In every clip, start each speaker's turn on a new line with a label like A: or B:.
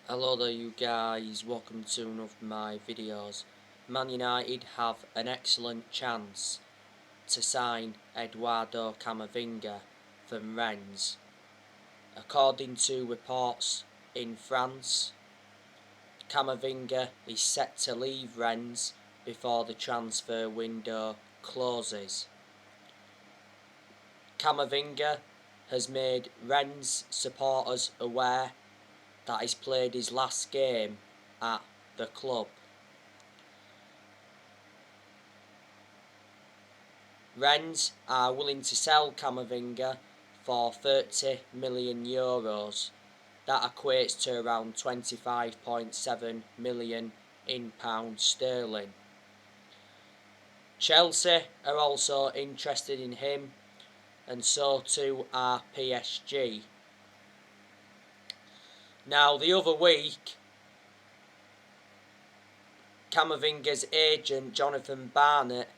A: Hello there you guys, welcome to one of my videos. Man United have an excellent chance to sign Eduardo Camavinga from Rennes. According to reports in France, Camavinga is set to leave Rennes before the transfer window closes. Camavinga has made Rennes supporters aware that he's played his last game at the club. Rennes are willing to sell Camavinga for €30 million. That equates to around 25.7 million in pounds sterling. Chelsea are also interested in him, and so too are PSG. Now, the other week, Camavinga's agent Jonathan Barnett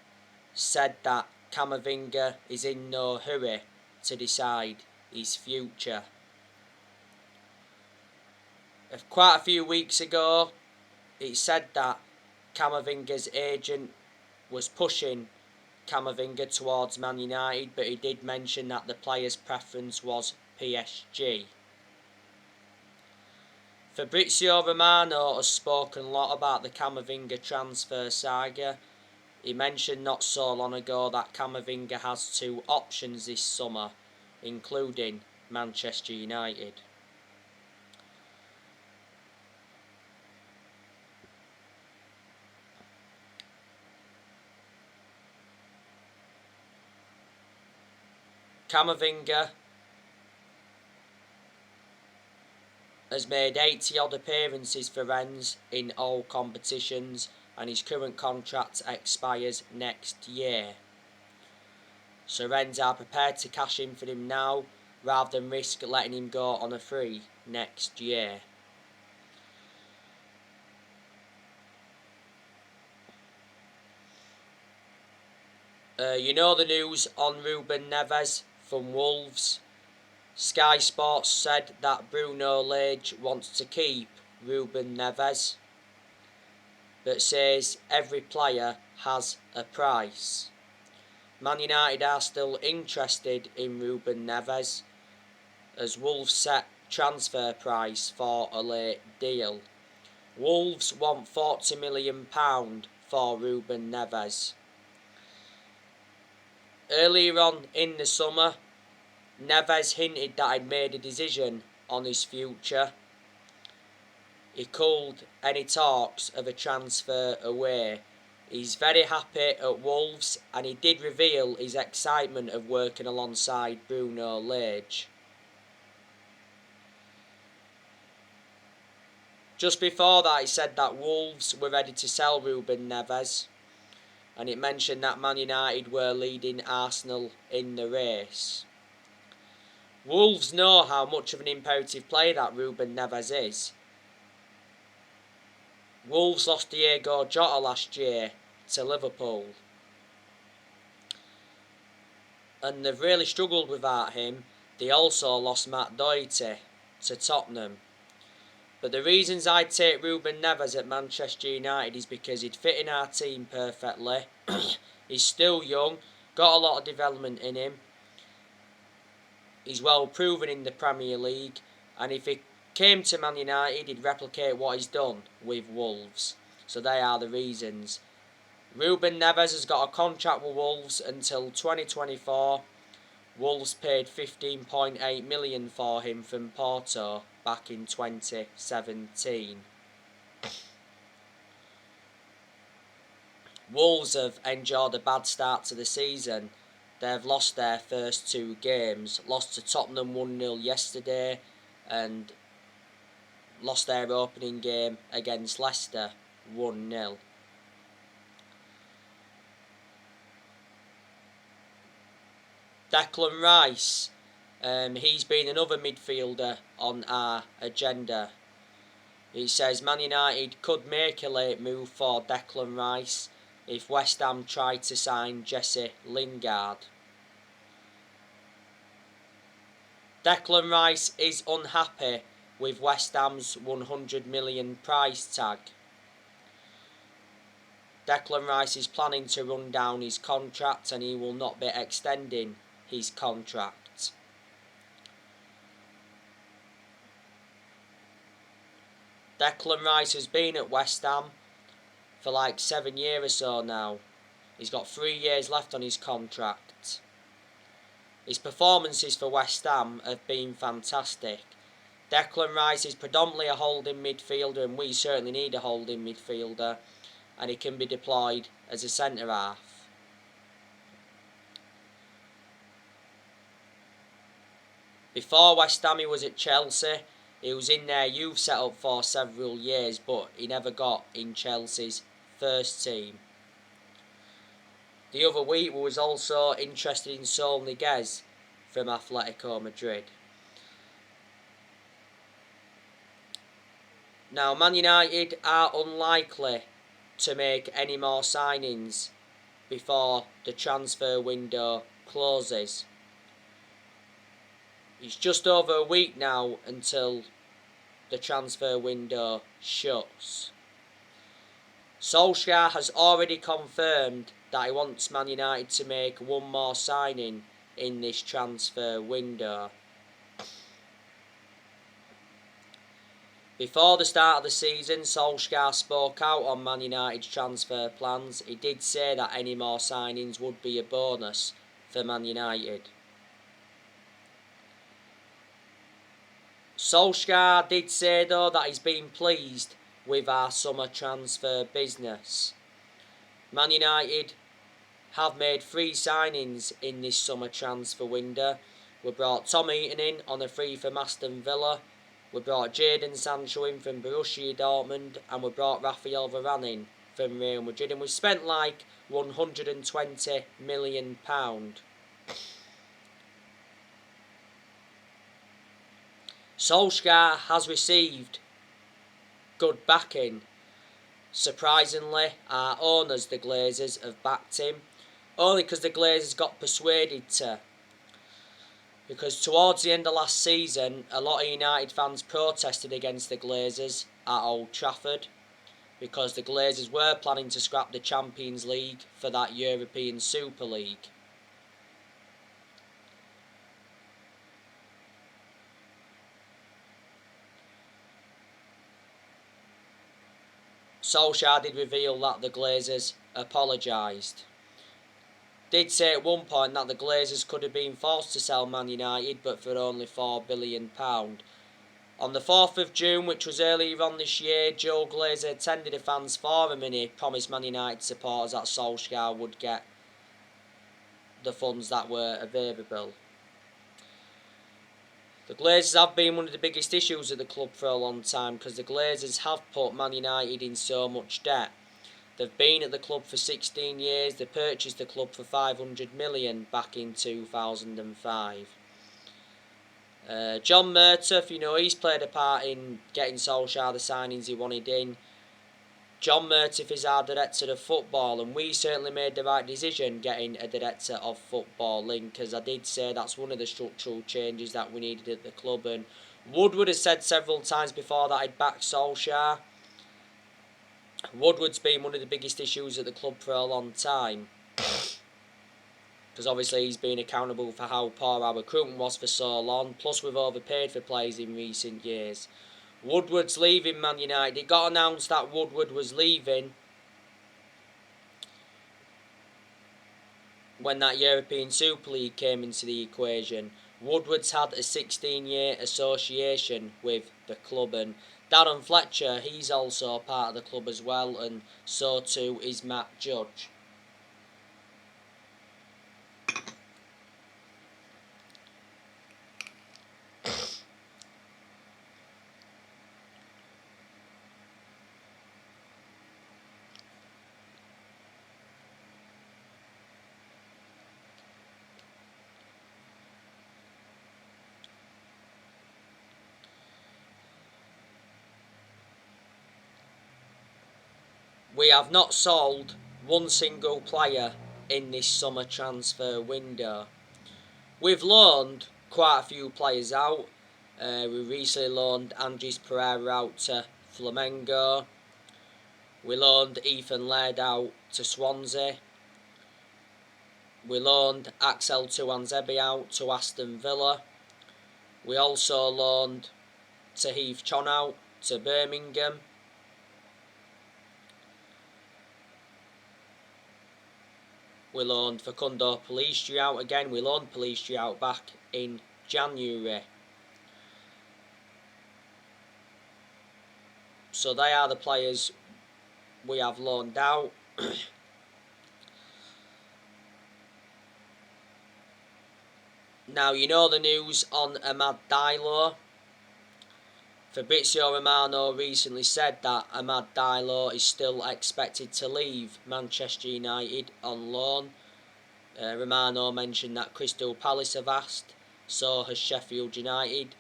A: said that Camavinga is in no hurry to decide his future. Quite a few weeks ago, it said that Camavinga's agent was pushing Camavinga towards Man United, but he did mention that the player's preference was PSG. Fabrizio Romano has spoken a lot about the Camavinga transfer saga. He mentioned not so long ago that Camavinga has two options this summer, including Manchester United. Camavinga has made 80 odd appearances for Rennes in all competitions, and his current contract expires next year. So Rennes are prepared to cash in for him now rather than risk letting him go on a free next year. You know the news on Ruben Neves from Wolves. Sky Sports said that Bruno Lage wants to keep Ruben Neves, but says every player has a price. Man United are still interested in Ruben Neves, as Wolves set transfer price for a late deal. Wolves want £40 million for Ruben Neves. Earlier on in the summer, Neves hinted that he'd made a decision on his future. He called any talks of a transfer away. He's very happy at Wolves, and he did reveal his excitement of working alongside Bruno Lage. Just before that, he said that Wolves were ready to sell Ruben Neves, and it mentioned that Man United were leading Arsenal in the race. Wolves know how much of an imperative player that Ruben Neves is. Wolves lost Diego Jota last year to Liverpool, and they've really struggled without him. They also lost Matt Doherty to Tottenham. But the reasons I'd take Ruben Neves at Manchester United is because he'd fit in our team perfectly. He's still young, got a lot of development in him. He's well proven in the Premier League, and if he came to Man United, he'd replicate what he's done with Wolves. So they are the reasons. Ruben Neves has got a contract with Wolves until 2024. Wolves paid £15.8 million for him from Porto back in 2017. Wolves have enjoyed a bad start to the season. They've lost their first two games. Lost to Tottenham 1-0 yesterday, and lost their opening game against Leicester 1-0. Declan Rice, he's been another midfielder on our agenda. He says Man United could make a late move for Declan Rice if West Ham tried to sign Jesse Lingard. Declan Rice is unhappy with West Ham's 100 million price tag. Declan Rice is planning to run down his contract and he will not be extending his contract. Declan Rice has been at West Ham for like 7 years or so now. He's got 3 years left on his contract. His performances for West Ham have been fantastic. Declan Rice is predominantly a holding midfielder, and we certainly need a holding midfielder, and he can be deployed as a centre-half. Before West Ham he was at Chelsea. He was in their youth setup for several years, but he never got in Chelsea's first team. The other week we was also interested in Saul Niguez from Atletico Madrid. Now, Man United are unlikely to make any more signings before the transfer window closes. It's just over a week now until the transfer window shuts. Solskjaer has already confirmed that he wants Man United to make one more signing in this transfer window. Before the start of the season, Solskjaer spoke out on Man United's transfer plans. He did say that any more signings would be a bonus for Man United. Solskjaer did say though that he's been pleased with our summer transfer business. Man United have made 3 signings in this summer transfer window. We brought Tom Eaton in on a free from Aston Villa. We brought Jadon Sancho in from Borussia Dortmund, and we brought Rafael Varane in from Real Madrid, and we spent like £120 million. Solskjaer has received good backing. Surprisingly, our owners, the Glazers, have backed him, only because the Glazers got persuaded to. Because towards the end of last season, a lot of United fans protested against the Glazers at Old Trafford, because the Glazers were planning to scrap the Champions League for that European Super League. Solskjaer did reveal that the Glazers apologised. Did say at one point that the Glazers could have been forced to sell Man United, but for only £4 billion. On the 4th of June, which was earlier on this year, Joe Glazer attended a fans forum and he promised Man United supporters that Solskjaer would get the funds that were available. The Glazers have been one of the biggest issues at the club for a long time, because the Glazers have put Man United in so much debt. They've been at the club for 16 years. They purchased the club for £500 million back in 2005. John Murtough, he's played a part in getting Solskjaer the signings he wanted in. John Murtough is our director of football, and we certainly made the right decision getting a director of football in, because I did say that's one of the structural changes that we needed at the club. And Woodward has said several times before that I'd back Solskjaer. Woodward's been one of the biggest issues at the club for a long time, because obviously he's been accountable for how poor our recruitment was for so long, plus we've overpaid for players in recent years. Woodward's leaving Man United. It got announced that Woodward was leaving when that European Super League came into the equation. Woodward's had a 16-year association with the club, and Darren Fletcher, he's also part of the club as well, and so too is Matt Judge. We have not sold one single player in this summer transfer window. We've loaned quite a few players out. We recently loaned Andres Pereira out to Flamengo. We loaned Ethan Laird out to Swansea. We loaned Axel Tuanzebe out to Aston Villa. We also loaned Tahith Chon out to Birmingham. We loaned Facundo Pellistri out again. We loaned Pellistri out back in January. So they are the players we have loaned out. Now, you know the news on Amad Diallo. Fabrizio Romano recently said that Amad Diallo is still expected to leave Manchester United on loan. Romano mentioned that Crystal Palace have asked, so has Sheffield United,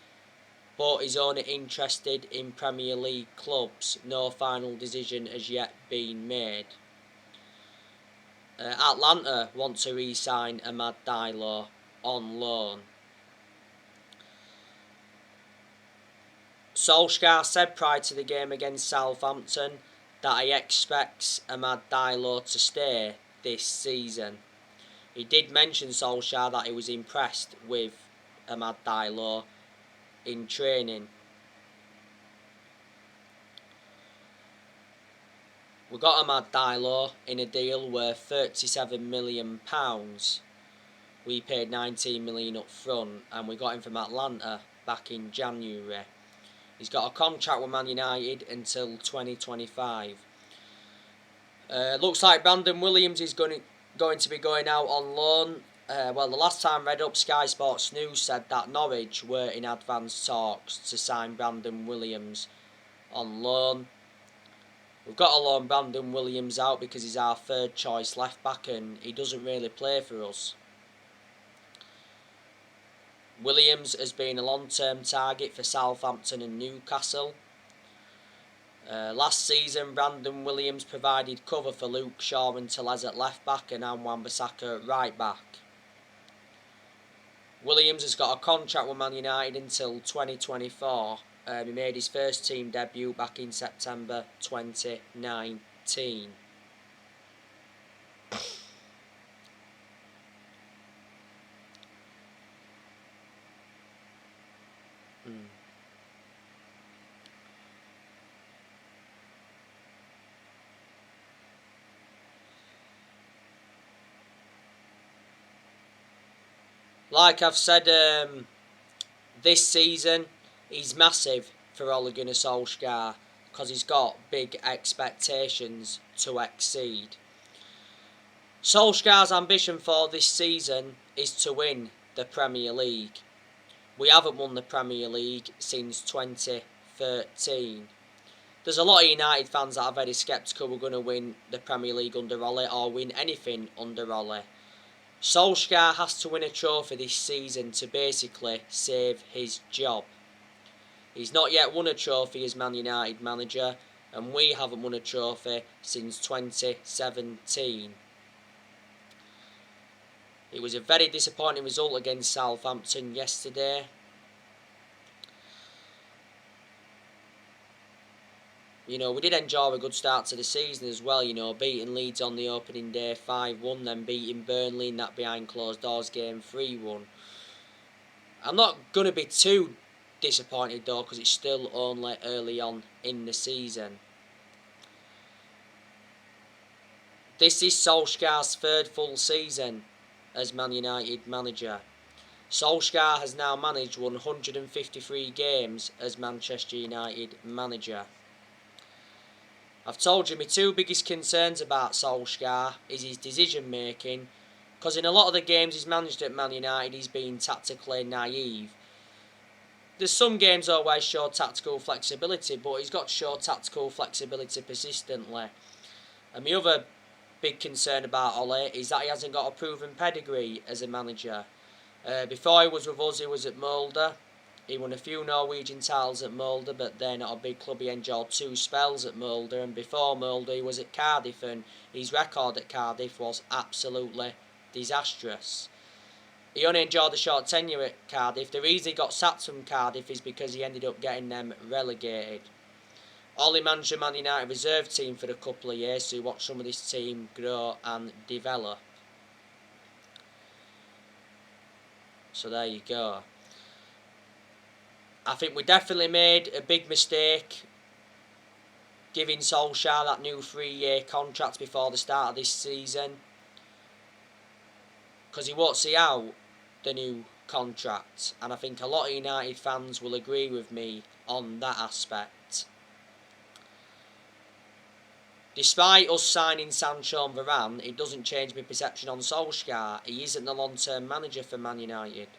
A: but is only interested in Premier League clubs. No final decision has yet been made. Atlanta want to re-sign Amad Diallo on loan. Solskjaer said prior to the game against Southampton that he expects Amad Diallo to stay this season. He did mention, Solskjaer, that he was impressed with Amad Diallo in training. We got Amad Diallo in a deal worth £37 million. We paid £19 million up front, and we got him from Atlanta back in January. He's got a contract with Man United until 2025. Looks like Brandon Williams is going to be going out on loan. The last time I read up, Sky Sports News said that Norwich were in advanced talks to sign Brandon Williams on loan. We've got to loan Brandon Williams out because he's our third choice left back and he doesn't really play for us. Williams has been a long-term target for Southampton and Newcastle. Last season, Brandon Williams provided cover for Luke Shaw and Tellez at left back and Wan-Bissaka at right back. Williams has got a contract with Man United until 2024. He made his first team debut back in September 2019. Like I've said, this season he's massive for Ole Gunnar Solskjaer because he's got big expectations to exceed. Solskjaer's ambition for this season is to win the Premier League. We haven't won the Premier League since 2013. There's a lot of United fans that are very sceptical we're going to win the Premier League under Ole or win anything under Ole. Solskjaer has to win a trophy this season to basically save his job. He's not yet won a trophy as Man United manager, and we haven't won a trophy since 2017. It was a very disappointing result against Southampton yesterday. We did enjoy a good start to the season as well, beating Leeds on the opening day 5-1, then beating Burnley in that behind closed doors game 3-1. I'm not going to be too disappointed though, because it's still only early on in the season. This is Solskjaer's third full season as Man United manager. Solskjaer has now managed 153 games as Manchester United manager. I've told you my two biggest concerns about Solskjaer is his decision making, because in a lot of the games he's managed at Man United he's been tactically naive. There's some games that always show tactical flexibility, but he's got to show tactical flexibility persistently. And my other big concern about Ole is that he hasn't got a proven pedigree as a manager. Before he was with us, he was at Molde. He won a few Norwegian titles at Molde, but they're not a big club. He enjoyed 2 spells at Molde, and before Molde he was at Cardiff, and his record at Cardiff was absolutely disastrous. he only enjoyed the short tenure at Cardiff. The reason he got sacked from Cardiff is because he ended up getting them relegated. Ollie managed the Man United reserve team for a couple of years, so he watched some of this team grow and develop. So there you go. I think we definitely made a big mistake giving Solskjaer that new 3-year contract before the start of this season, because he won't see out the new contract, and I think a lot of United fans will agree with me on that aspect. Despite us signing Sancho and Varane, it doesn't change my perception on Solskjaer. He isn't the long-term manager for Man United.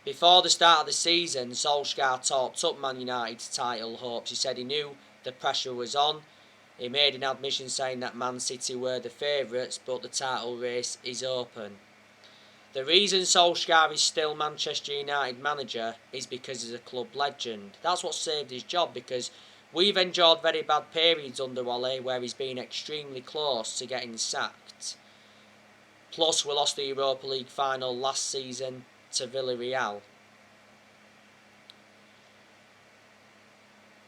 A: Before the start of the season, Solskjaer talked up Man United's title hopes. He said he knew the pressure was on. He made an admission saying that Man City were the favourites, but the title race is open. The reason Solskjaer is still Manchester United manager is because he's a club legend. That's what saved his job, because we've endured very bad periods under Ole where he's been extremely close to getting sacked. Plus, we lost the Europa League final last season to Villarreal.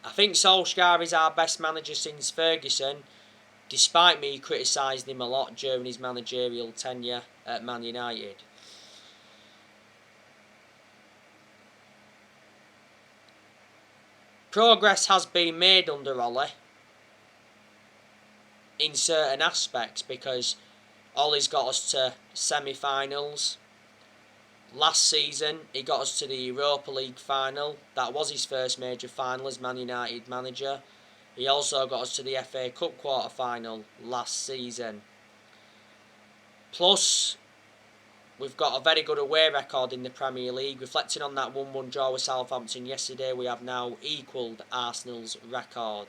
A: I think Solskjaer is our best manager since Ferguson, despite me criticising him a lot during his managerial tenure at Man United. Progress has been made under Ole in certain aspects, because Ole's got us to semi-finals. Last season, he got us to the Europa League final. That was his first major final as Man United manager. He also got us to the FA Cup quarter-final last season. Plus, we've got a very good away record in the Premier League. Reflecting on that 1-1 draw with Southampton yesterday, we have now equalled Arsenal's record.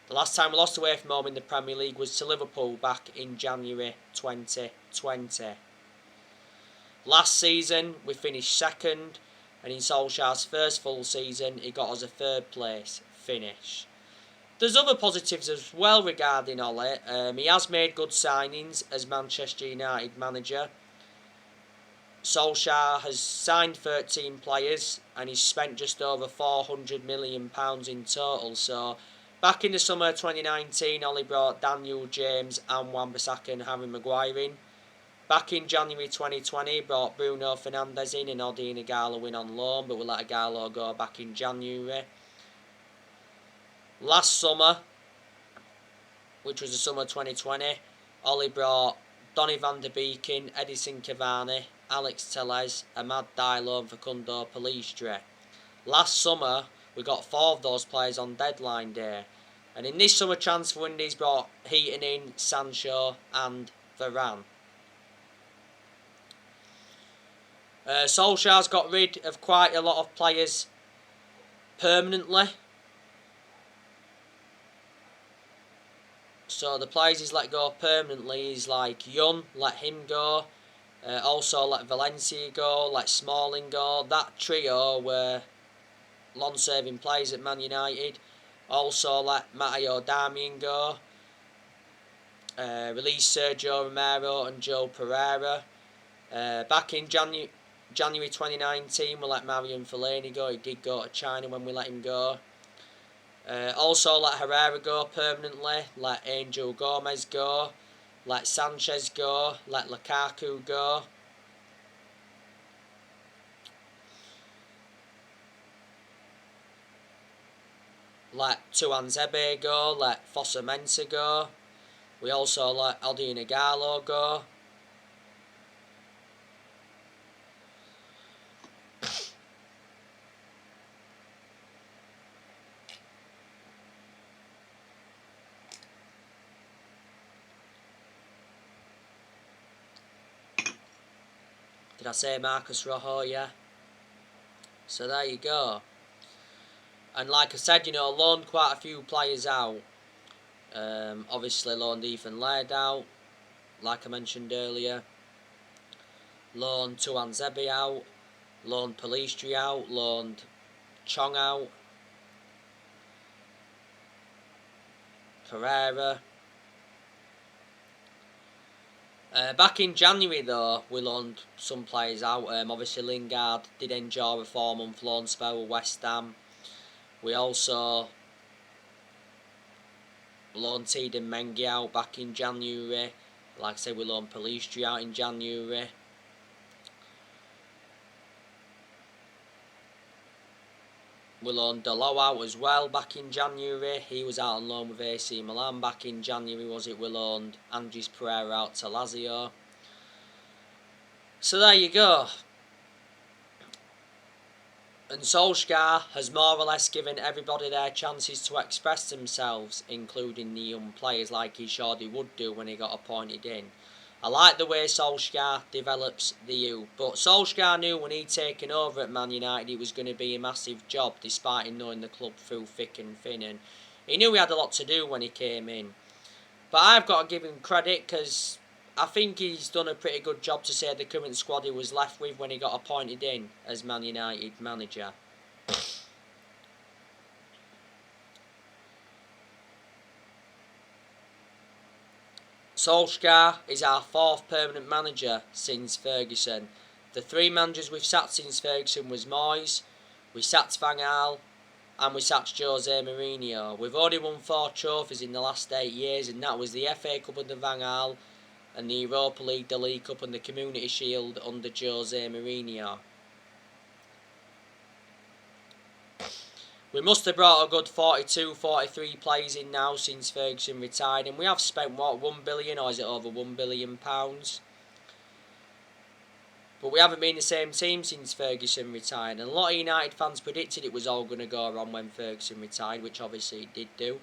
A: The last time we lost away from home in the Premier League was to Liverpool back in January 2020. Last season, we finished second, and in Solskjaer's first full season, he got us a third place finish. There's other positives as well regarding Ole. He has made good signings as Manchester United manager. Solskjaer has signed 13 players, and he's spent just over £400 million in total. So, back in the summer of 2019, Ole brought Daniel James and Wan-Bissaka and Harry Maguire in. Back in January 2020, he brought Bruno Fernandes in and Odion Ighalo in on loan, but we let Ighalo go back in January. Last summer, which was the summer 2020, Ole brought Donny van der Beek in, Edison Cavani, Alex Telles, Amad Diallo and Facundo Pellistri. Last summer, we got 4 of those players on deadline day. And in this summer transfer window, he's brought Heaton in, Sancho and Varane. Solskjaer's got rid of quite a lot of players permanently. So the players he's let go permanently is like Young, let him go. Also let Valencia go, let Smalling go. That trio were long-serving players at Man United. Also let Matteo Darmian go. Release Sergio Romero and Joe Pereira. Back in January 2019, we let Marion Fellaini go. He did go to China when we let him go. Also let Herrera go permanently. Let Angel Gomez go. Let Sanchez go. Let Lukaku go. Let Tuanzebe go. Let Fossa Mensah go. We also let Odion Ighalo go. Did I say Marcus Rojo? Yeah. So there you go. And like I said, loaned quite a few players out. Obviously loaned Ethan Laird out, like I mentioned earlier. Loaned Tuanzebe out. Loaned Pellistri out. Loaned Chong out. Pereira. Back in January though, we loaned some players out. Obviously Lingard did enjoy a 4-month loan spell with West Ham. We also loaned Teden Mengi out back in January. Like I said, we loaned Pelistri out in January. We loaned Delo out as well back in January. He was out on loan with AC Milan back in January, was it? We loaned Andres Pereira out to Lazio. So there you go. And Solskjaer has more or less given everybody their chances to express themselves, including the young players, like he surely would do when he got appointed in. I like the way Solskjaer develops the youth, but Solskjaer knew when he'd taken over at Man United it was going to be a massive job, despite him knowing the club through thick and thin, and he knew he had a lot to do when he came in. But I've got to give him credit, because I think he's done a pretty good job to say the current squad he was left with when he got appointed in as Man United manager. Solskjaer is our 4th permanent manager since Ferguson. The 3 managers we've sacked since Ferguson was Moyes, we sacked Van Gaal, and we sacked Jose Mourinho. We've already won 4 trophies in the last 8 years, and that was the FA Cup under Van Gaal, and the Europa League, the League Cup and the Community Shield under Jose Mourinho. We must have brought a good 42, 43 players in now since Ferguson retired, and we have spent, what, 1 billion, or is it over 1 billion pounds? But we haven't been the same team since Ferguson retired, and a lot of United fans predicted it was all going to go wrong when Ferguson retired, which obviously it did do.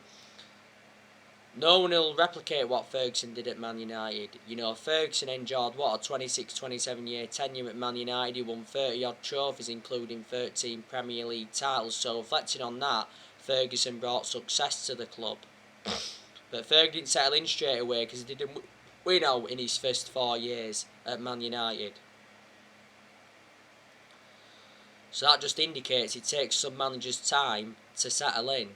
A: No one will replicate what Ferguson did at Man United. You know, Ferguson enjoyed, what, a 26, 27 year tenure at Man United. He won 30 odd trophies, including 13 Premier League titles. So reflecting on that, Ferguson brought success to the club. But Ferguson didn't settle in straight away, because he didn't win out in his first 4 years at Man United. So that just indicates it takes some managers time to settle in.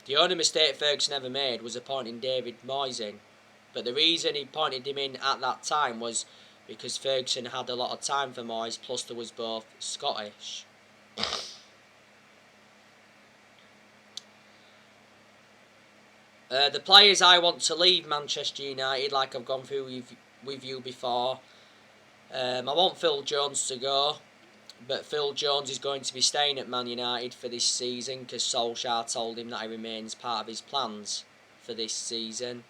A: The only mistake Ferguson ever made was appointing David Moyes in. But the reason he appointed him in at that time was because Ferguson had a lot of time for Moyes, plus there was both Scottish. The players I want to leave Manchester United, like I've gone through with you before. I want Phil Jones to go. But Phil Jones is going to be staying at Man United for this season, because Solskjaer told him that he remains part of his plans for this season.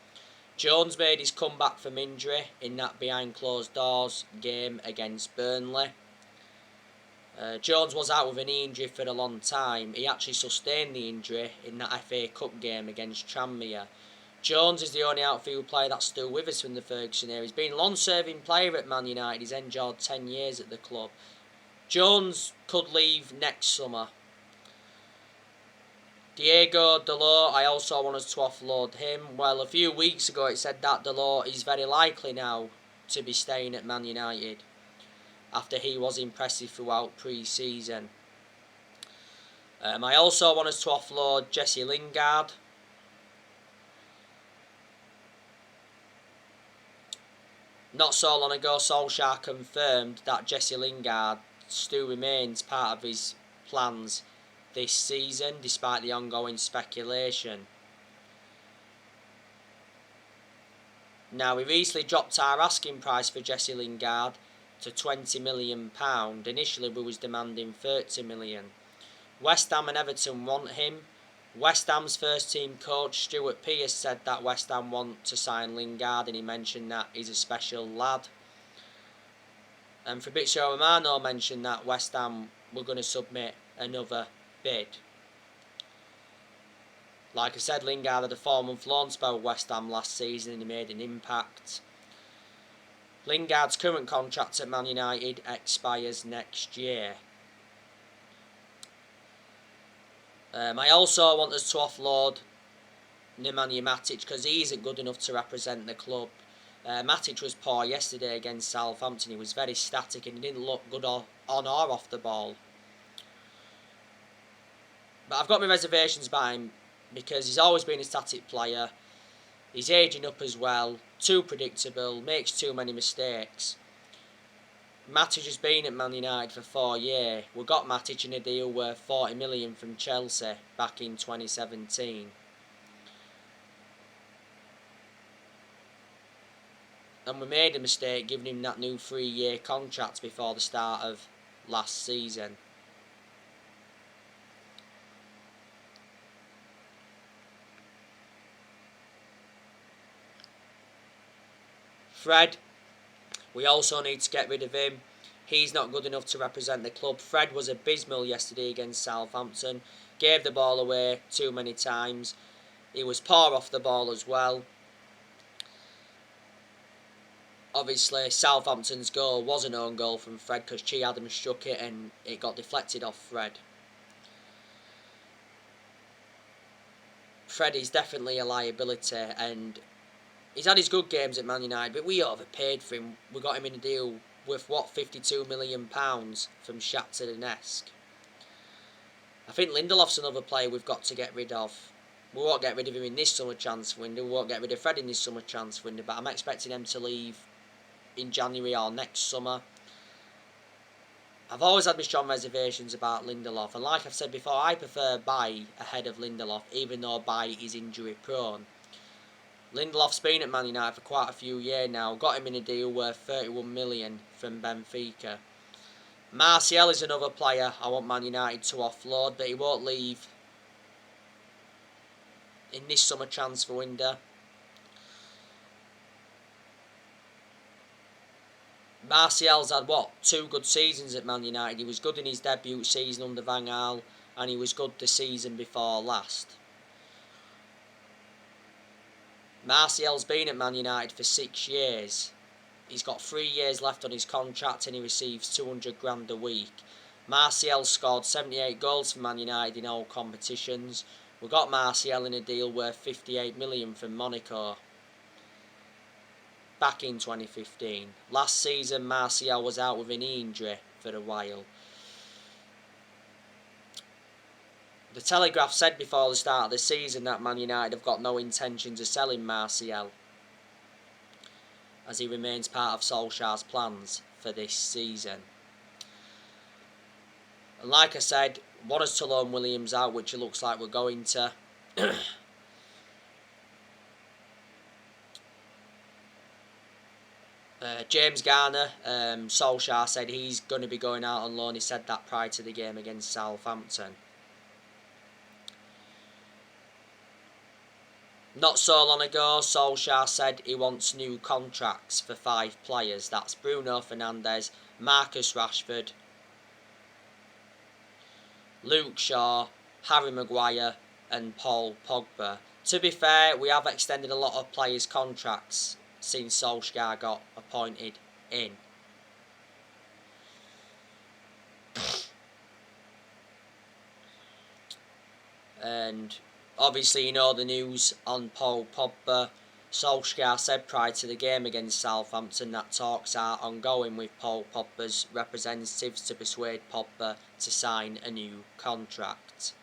A: Jones made his comeback from injury in that behind closed doors game against Burnley. Jones was out with an knee injury for a long time. He actually sustained the injury in that FA Cup game against Tranmere. Jones is the only outfield player that's still with us from the Ferguson era. He's been a long-serving player at Man United. He's enjoyed 10 years at the club. Jones could leave next summer. Diego Dalot, I also want us to offload him. Well, a few weeks ago it said that Dalot is very likely now to be staying at Man United, after he was impressive throughout pre-season. I also want us to offload Jesse Lingard. Not so long ago, Solskjaer confirmed that Jesse Lingard still remains part of his plans this season, despite the ongoing speculation. Now, we recently dropped our asking price for Jesse Lingard to £20 million. Initially we was demanding £30 million. West Ham and Everton want him. West Ham's first team coach Stuart Pearce said that West Ham want to sign Lingard, and he mentioned that he's a special lad. And Fabrizio Romano mentioned that West Ham were going to submit another bid. Like I said, Lingard had a 4-month loan spell with West Ham last season and he made an impact. Lingard's current contract at Man United expires next year. I also want us to offload Nemanja Matic, because he isn't good enough to represent the club. Matic was poor yesterday against Southampton. He was very static and he didn't look good on or off the ball. But I've got my reservations about him, because he's always been a static player. He's ageing up as well, too predictable, makes too many mistakes. Matic has been at Man United for 4 years. We got Matic in a deal worth 40 million from Chelsea back in 2017. And we made a mistake giving him that new 3-year contract before the start of last season. Fred, we also need to get rid of him. He's not good enough to represent the club. Fred was abysmal yesterday against Southampton. Gave the ball away too many times. He was poor off the ball as well. Obviously, Southampton's goal was an own goal from Fred because Che Adams struck it and it got deflected off Fred. Fred is definitely a liability, and he's had his good games at Man United, but we overpaid for him. We got him in a deal with, £52 million from Shakhtar Donetsk. I think Lindelof's another player we've got to get rid of. We won't get rid of him in this summer transfer window. We won't get rid of Fred in this summer transfer window, but I'm expecting him to leave in January or next summer. I've always had my strong reservations about Lindelof, and like I've said before, I prefer Bailly ahead of Lindelof, even though Bailly is injury prone. Lindelof's been at Man United for quite a few years now, got him in a deal worth 31 million from Benfica. Martial is another player I want Man United to offload, but he won't leave in this summer transfer window. Martial's had, 2 good seasons at Man United. He was good in his debut season under Van Gaal, and he was good the season before last. Martial's been at Man United for 6 years. He's got 3 years left on his contract and he receives 200 grand a week. Martial scored 78 goals for Man United in all competitions. We got Martial in a deal worth 58 million from Monaco back in 2015. Last season, Martial was out with an knee injury for a while. The Telegraph said before the start of the season that Man United have got no intentions of selling Martial, as he remains part of Solskjaer's plans for this season. And like I said, want us to loan Williams out, which it looks like we're going to. James Garner, Solskjaer said he's going to be going out on loan. He said that prior to the game against Southampton. Not so long ago, Solskjaer said he wants new contracts for 5 players. That's Bruno Fernandes, Marcus Rashford, Luke Shaw, Harry Maguire and Paul Pogba. To be fair, we have extended a lot of players' contracts since Solskjaer got appointed in. And obviously, you know the news on Paul Pogba. Solskjaer said prior to the game against Southampton that talks are ongoing with Paul Pogba's representatives to persuade Pogba to sign a new contract.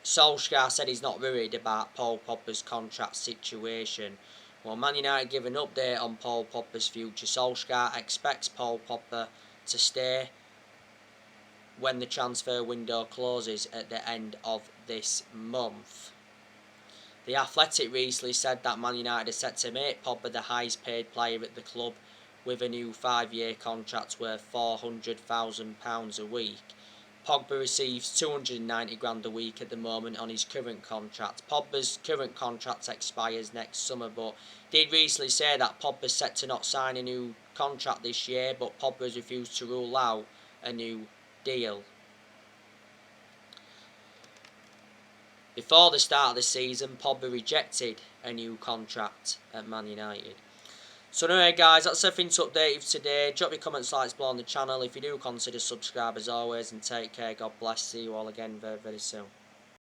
A: Solskjaer said he's not worried about Paul Pogba's contract situation. Well, Man United give an update on Paul Pogba's future. Solskjaer expects Paul Pogba to stay when the transfer window closes at the end of this month. The Athletic recently said that Man United is set to make Pogba the highest paid player at the club with a new 5-year contract worth £400,000 a week. Pogba receives 290 grand a week at the moment on his current contract. Pogba's current contract expires next summer, but did recently say that Pogba's set to not sign a new contract this year, but Pogba has refused to rule out a new deal. Before the start of the season, Pogba rejected a new contract at Man United. So anyway guys, that's everything to update you today. Drop your comments, likes below on the channel. If you do, consider subscribe as always, and take care. God bless. See you all again very, very soon.